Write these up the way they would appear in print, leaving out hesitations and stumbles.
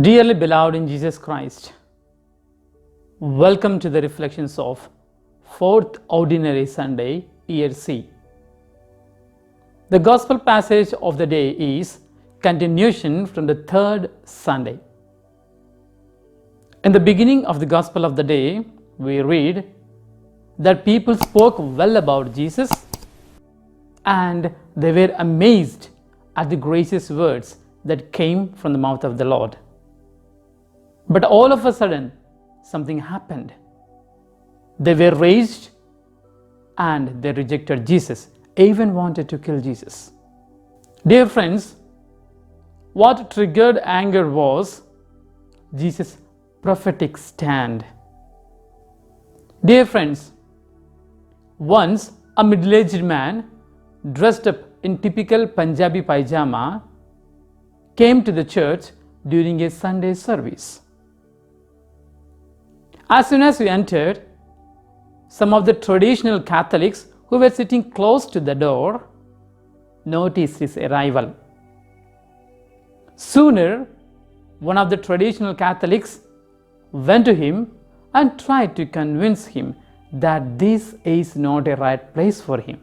Dearly beloved in Jesus Christ, welcome to the reflections of 4th Ordinary Sunday, Year C. The Gospel passage of the day is continuation from the 3rd Sunday. In the beginning of the Gospel of the day, we read that people spoke well about Jesus and they were amazed at the gracious words that came from the mouth of the Lord. But all of a sudden, something happened. They were raised and they rejected Jesus, even wanted to kill Jesus. Dear friends, what triggered anger was Jesus' prophetic stand. Dear friends, once a middle-aged man dressed up in typical Punjabi pajama came to the church during a Sunday service. As soon as we entered, some of the traditional Catholics who were sitting close to the door noticed his arrival. Sooner, one of the traditional Catholics went to him and tried to convince him that this is not a right place for him.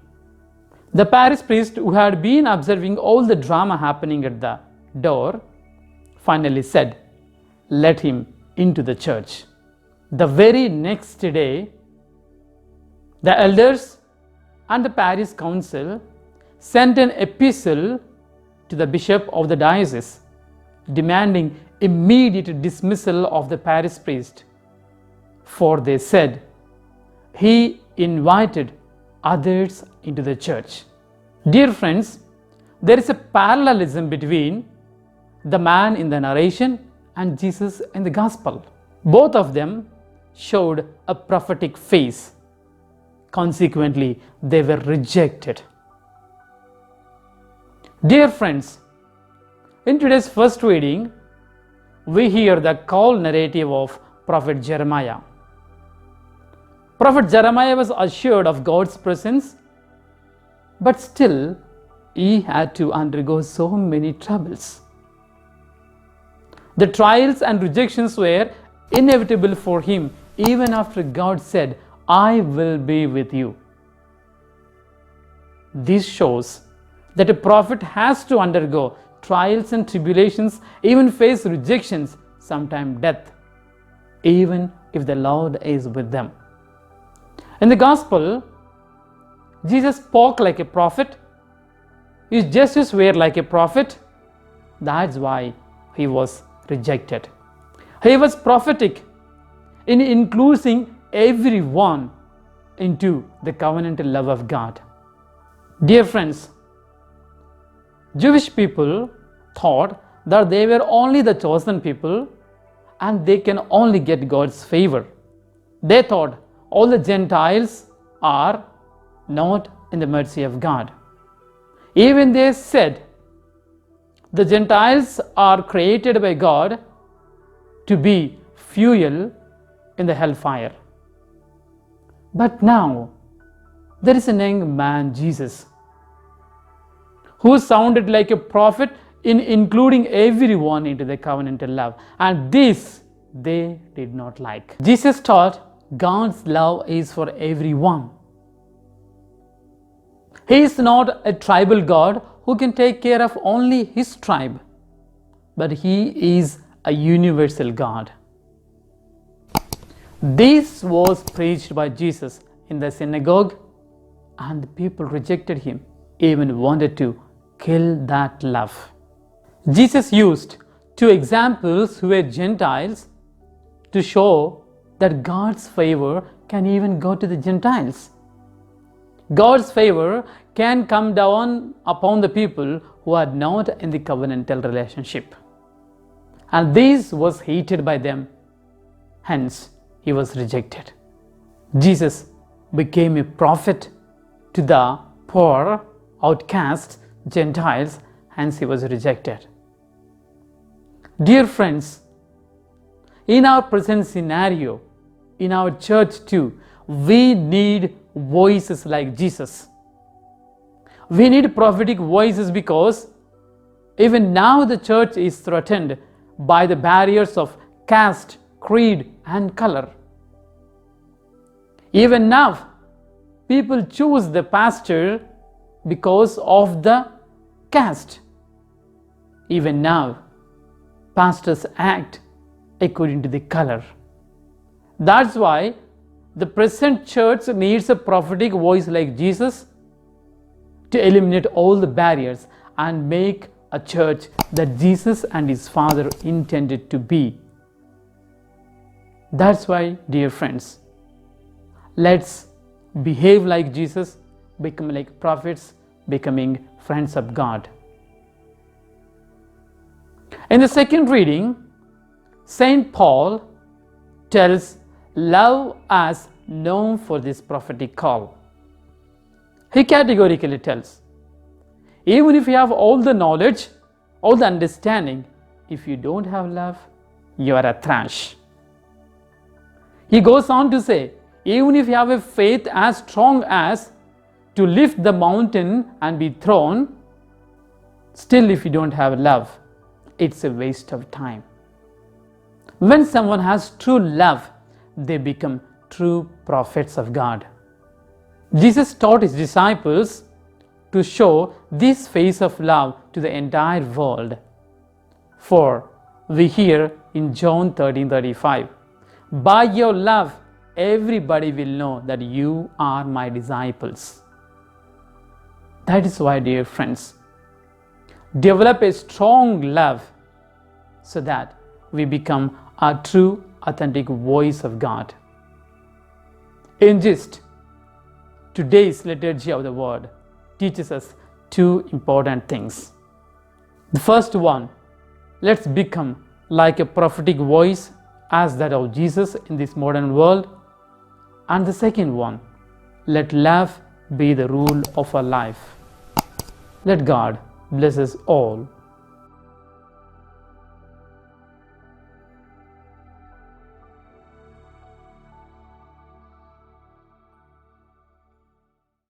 The parish priest, who had been observing all the drama happening at the door, finally said, "Let him into the church." The very next day, the elders and the parish council sent an epistle to the bishop of the diocese demanding immediate dismissal of the parish priest, for they said he invited others into the church. Dear friends, there is a parallelism between the man in the narration and Jesus in the gospel. Both of them showed a prophetic face. Consequently, they were rejected. Dear friends, in today's first reading, we hear the call narrative of Prophet Jeremiah. Prophet Jeremiah was assured of God's presence, but still he had to undergo so many troubles. The trials and rejections were inevitable for him even after God said, "I will be with you." This shows that a prophet has to undergo trials and tribulations, even face rejections, sometimes death, even if the Lord is with them. In the gospel, Jesus spoke like a prophet. His gestures were like a prophet. That's why he was rejected. He was prophetic in including everyone into the covenantal love of God. Dear friends, Jewish people thought that they were only the chosen people and they can only get God's favor. They thought all the Gentiles are not in the mercy of God. Even they said the Gentiles are created by God to be fuel in the hellfire. But now there is a young man, Jesus, who sounded like a prophet in including everyone into the covenantal love, and this they did not like. Jesus taught God's love is for everyone. He is not a tribal God who can take care of only his tribe, but he is a universal God. This was preached by Jesus in the synagogue, and the people rejected him, even wanted to kill that love. Jesus used two examples who were Gentiles to show that God's favor can even go to the Gentiles. God's favor can come down upon the people who are not in the covenantal relationship. And this was hated by them, hence he was rejected. Jesus became a prophet to the poor, outcast Gentiles, hence he was rejected. Dear friends, in our present scenario, in our church too, we need voices like Jesus. We need prophetic voices because even now the church is threatened by the barriers of caste, creed, and color. Even now, people choose the pastor because of the caste. Even now, pastors act according to the color. That's why the present church needs a prophetic voice like Jesus to eliminate all the barriers and make a church that Jesus and his Father intended to be. That's why, dear friends, let's behave like Jesus, become like prophets, becoming friends of God. In the second reading, St. Paul tells love as known for this prophetic call. He categorically tells, even if you have all the knowledge, all the understanding, if you don't have love, you are a trash. He goes on to say, even if you have a faith as strong as to lift the mountain and be thrown, still if you don't have love, it's a waste of time. When someone has true love, they become true prophets of God. Jesus taught his disciples to show this face of love to the entire world. For we hear in John 13:35, by your love, everybody will know that you are my disciples. That is why, dear friends, develop a strong love so that we become a true, authentic voice of God. In gist, today's liturgy of the word teaches us two important things. The first one, let's become like a prophetic voice as that of Jesus in this modern world. And the second one, let love be the rule of our life. Let God bless us all.